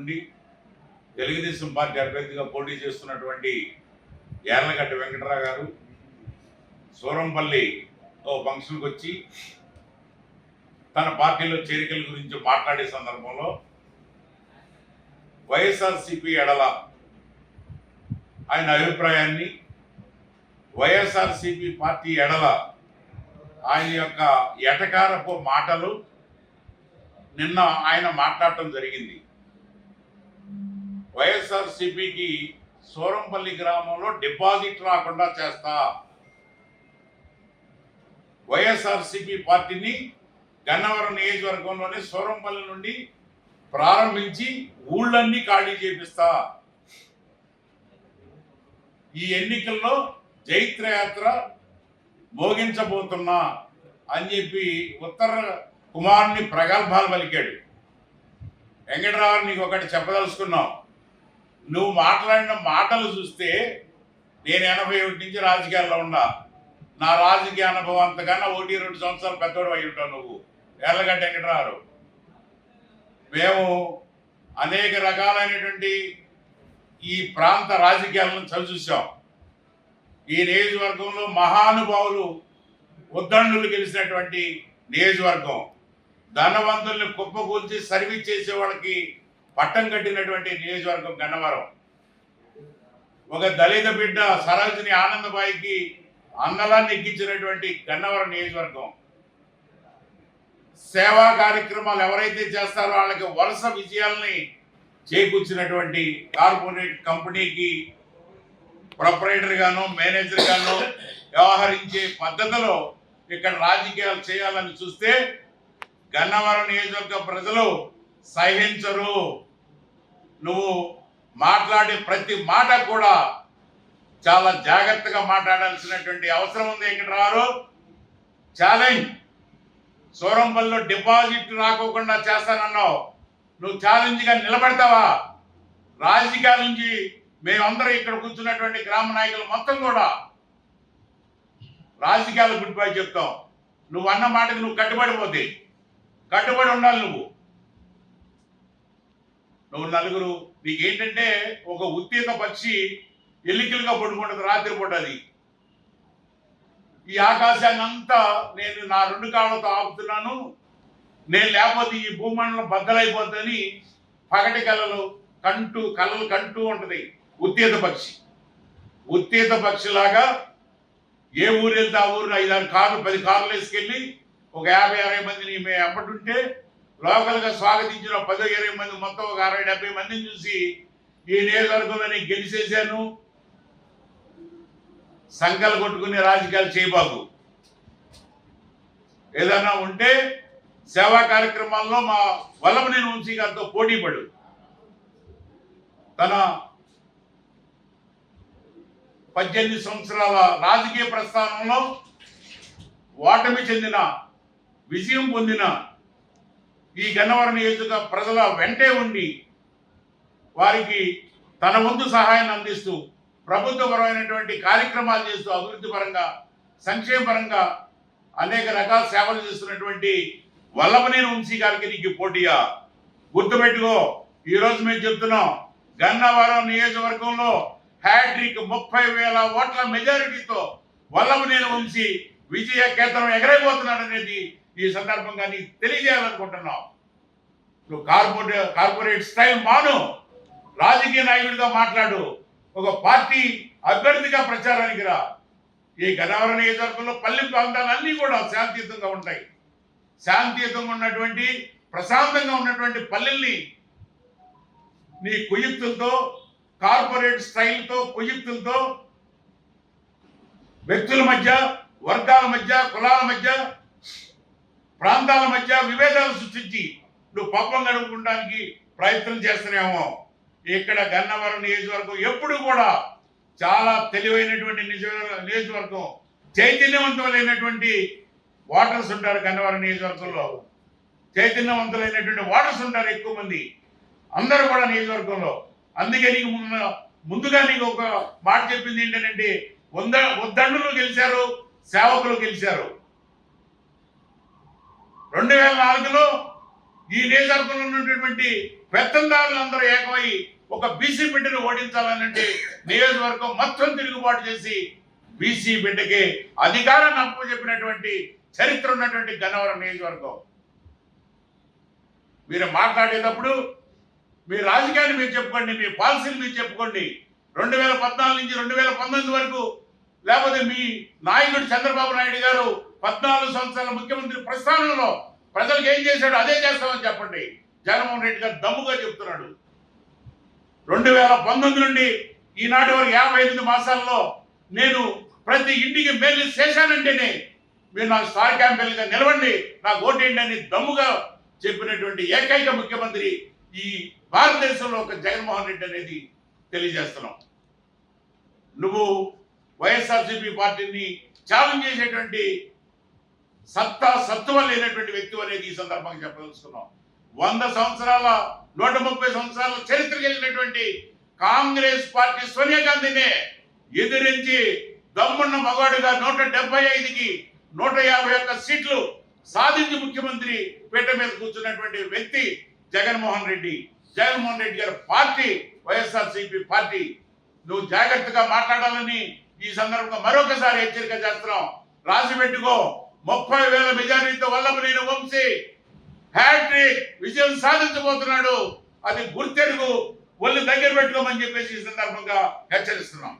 నుండి తెలుగుదేశం పార్టీ అభ్యర్థిగా పోటీ చేస్తున్నటువంటి యార్లగడ్డ వెంకటరావు గారు సూరంపల్లి ఫంక్షన్కి వచ్చి తన పార్టీలో చేరికల గురించి మాట్లాడే సందర్భంలో వైఎస్ఆర్సీపీ ఎడల ఆయన అభిప్రాయాన్ని, వైఎస్ఆర్సీపీ పార్టీ ఎడల ఆయన యొక్క ఎటకారపు మాటలు నిన్న ఆయన మాట్లాడటం జరిగింది. వైఎస్ఆర్సీపీకి సూరంపల్లి గ్రామంలో డిపాజిట్ రాకుండా చేస్తా, వైఎస్ఆర్సీపీ పార్టీని గన్నవరం నియోజకవర్గంలోనే సూరంపల్లి నుండి ప్రారంభించి ఊళ్ళన్నీ ఖాళీ చేపిస్తా, ఈ ఎన్నికల్లో జైత్రయాత్ర మోగించబోతున్నా అని చెప్పి ఉత్తర కుమారుని ప్రగల్భాలు పలికాడు. వెంకటరావు, నీకు ఒకటి చెప్పదలుచుకున్నావు. నువ్వు మాట్లాడిన మాటలు చూస్తే నేను 81 నుంచి రాజకీయాల్లో ఉన్నా. నా రాజకీయ అనుభవం అంతకన్నా 1-2 సంవత్సరాలు పెద్దోడు అయి ఉంటావు నువ్వు. యార్లగడ్డ వెంకటరావు, మేము అనేక రకాలైనటువంటి ఈ ప్రాంత రాజకీయాలను చవిచూసాం. ఈ నియోజకవర్గంలో మహానుభావులు ఉద్దండులు గెలిచినటువంటి నియోజకవర్గం, ధనవంతుల్ని కుప్పకూల్చి సర్వీస్ చేసే వాళ్ళకి పట్టం కట్టినటువంటి నియోజకవర్గం గన్నవరం. ఒక దళిత బిడ్డ సరోజిని ఆనందబాయికి అందలాన్ని ఎక్కించినటువంటి గన్నవరం నియోజకవర్గం. సేవా కార్యక్రమాలు ఎవరైతే చేస్తారో వాళ్ళకి వరుస విజయాల్ని చేకూర్చినటువంటి కార్పొరేట్ కంపెనీకి ప్రొపరేటర్ గాను మేనేజర్ గాను వ్యవహరించే పద్ధతిలో ఇక్కడ రాజకీయాలు చేయాలని చూస్తే గన్నవరం నియోజకవర్గ ప్రజలు సహించరు. నువ్వు మాట్లాడే ప్రతి మాట కూడా చాలా జాగ్రత్తగా మాట్లాడాల్సినటువంటి అవసరం ఉంది. ఇక్కడ రారు ఛాలెంజ్, సూరంపల్లిలో డిపాజిట్ రాకోకుండా చేస్తానన్నావు. నువ్వు ఛాలెంజ్గా నిలబడతావా? రాజకీయాల నుంచి మేమందరం ఇక్కడ కూర్చున్నటువంటి గ్రామ నాయకులు మొత్తం కూడా రాజకీయాలు గుడ్ బై చెప్తాం. నువ్వు అన్న మాటకి నువ్వు కట్టుబడి ఉండాలి. నువ్వు నలుగురు, నీకేంటంటే ఒక ఉత్తేజ పక్షి ఎల్లికలుగా పడుకుంటుంది రాత్రిపూట. అది ఈ ఆకాశాన్ని అంతా నేను నా 2 కాళ్ళతో ఆపుతున్నాను, నేను లేకపోతే ఈ భూమండలం బద్దలైపోతుందని పగటి కళలు కంటూ ఉంటుంది ఉత్తేజ పక్షి. ఉత్తేజ పక్షిలాగా ఏ ఊరు వెళ్తే ఆ ఊరు 5-6 కార్లు 10 కార్లు వేసుకెళ్ళి ఒక 50-60 మందిని మేము ఎంపటుంటే లోకల్గా స్వాగతించిన 10-20 మంది మొత్తం ఒక 60-70 మందిని చూసి ఈ నియోజకవర్గంలో నేను గెలిచేశాను, సంకలు కొట్టుకునే రాజకీయాలు చేయబాకు. ఏదైనా ఉంటే సేవా కార్యక్రమాల్లో మా వల్లభనేని వంశీ గారితో పోటీపడు. తన 18 సంవత్సరాల రాజకీయ ప్రస్థానంలో ఓటమి చెందిన, విజయం పొందిన ఈ గన్నవరం నియోజక ప్రజల వెంటే ఉండి వారికి తన వంతు సహాయాన్ని అందిస్తూ ప్రభుత్వపరమైనటువంటి కార్యక్రమాలు చేస్తూ అభివృద్ధి పరంగా, సంక్షేమ పరంగా అనేక రకాల సేవలు చేస్తున్నటువంటి వల్లభనేని వంశీ గారికి నీకు పోటీయా? గుర్తుపెట్టుకో, ఈరోజు మేము చెప్తున్నాం, గన్నవరం నియోజకవర్గంలో హ్యాట్రిక్ 30,000 ఓట్ల మెజారిటీతో వల్లభనేని వంశీ విజయ కేంద్రం ఎగరైపోతున్నాడు అనేది ఈ సందర్భంగా నీకు తెలియజేయాలనుకుంటున్నాం. నువ్వు కార్పొరేట్ స్టైల్ మాను, రాజకీయ నాయకుడిగా మాట్లాడు, ఒక పార్టీ అభ్యర్థిగా ప్రచారానికి రా. ఈ గన్నవరం నియోజకవర్గంలో పల్లె ప్రాంతాలన్నీ కూడా శాంతియుతంగా ఉంటాయి. శాంతియుతంగా ఉన్నటువంటి, ప్రశాంతంగా ఉన్నటువంటి పల్లెల్ని నీ కుయుక్తులతో, కార్పొరేట్ స్టైల్తో, కుయుక్తులతో వ్యక్తుల మధ్య, వర్గాల మధ్య, కులాల మధ్య, ప్రాంతాల మధ్య విభేదాలు సృష్టించి నువ్వు పబ్బం గడుపుకోవడానికి ప్రయత్నం చేస్తున్నామో. ఇక్కడ గన్నవరం నియోజకవర్గం ఎప్పుడు కూడా చాలా తెలివైనటువంటి నియోజకవర్గం, చైతన్యవంతులైనటువంటి ఓటర్స్ ఉంటారు గన్నవరం నియోజకవర్గంలో. చైతన్యవంతులైనటువంటి ఓటర్స్ ఉంటారు ఎక్కువ మంది, అందరూ కూడా నియోజకవర్గంలో. అందుకే నీకు ముందుగా నీకు ఒక మాట చెప్పింది ఏంటంటే, ఉద్దండులు గెలిచారు, సేవకులు గెలిచారు. 2004లో ఈ నియోజకవర్గంలో ఉన్నటువంటి పెత్తందారులందరూ ఏకమై ఒక బీసీ బిడ్డను ఓడించాలనంటే నియోజకవర్గం మొత్తం తిరుగుబాటు చేసి బీసీ బిడ్డకి అధికారాన్ని అప్పచెప్పినటువంటి చరిత్ర ఉన్నటువంటి గన్నవరం నియోజకవర్గం. మీరు మాట్లాడేటప్పుడు మీ రాజకీయాన్ని మీరు చెప్పుకోండి, మీ పాలసీలు మీరు చెప్పుకోండి. 2014 నుంచి 2019 వరకు, లేకపోతే మీ నాయకుడు చంద్రబాబు నాయుడు గారు 14 సంవత్సరాల ముఖ్యమంత్రి ప్రస్థానంలో ప్రజలకు ఏం చేశాడు అదే చేస్తామని చెప్పండి. జగన్మోహన్ రెడ్డి గారు దమ్ముగా చెప్తున్నాడు. 2019 నుండి ఈనాటి వరకు 58 మాసాల్లో నేను ప్రతి ఇంటికి మేలు చేశానంటేనే మీరు నాకు స్టార్ క్యాంపెయిన్గా నిలవండి, నాకు ఓటేయండి అని దమ్ముగా చెప్పినటువంటి ఏకైక ముఖ్యమంత్రి ఈ భారతదేశంలో ఒక జగన్మోహన్ రెడ్డి అనేది తెలియజేస్తున్నాం. నువ్వు వైఎస్ఆర్సీపీ పార్టీని ఛాలెంజ్ చేసేటువంటి సత్తువ లేనటువంటి వ్యక్తి అనేది ఈ సందర్భంగా చెప్పదలుచుకున్నాం. 100 సంవత్సరాల 130 సంవత్సరాల చరిత్ర కలిగినటువంటి కాంగ్రెస్ పార్టీ సోనియా గాంధీనే ఎదిరించి దమ్మున్న మగాడుగా 175కి 151 సీట్లు సాధించి ముఖ్యమంత్రి పీట మీద కూర్చున్నటువంటి వ్యక్తి జగన్మోహన్ రెడ్డి. జగన్మోహన్ రెడ్డి గారి పార్టీ వైఎస్ఆర్సీపీ పార్టీ. నువ్వు జాగ్రత్తగా మాట్లాడాలని ఈ సందర్భంగా మరొకసారి హెచ్చరిక చేస్తున్నాం. రాసి పెట్టుకో, 30,000 మెజారిటీతో వల్లభనేని వంశీ హ్యాట్రిక్ విజయం సాధించబోతున్నాడు. అది గుర్తెరుగు, ఒళ్ళు దగ్గర పెట్టుకోమని చెప్పేసి ఈ సందర్భంగా హెచ్చరిస్తున్నాం.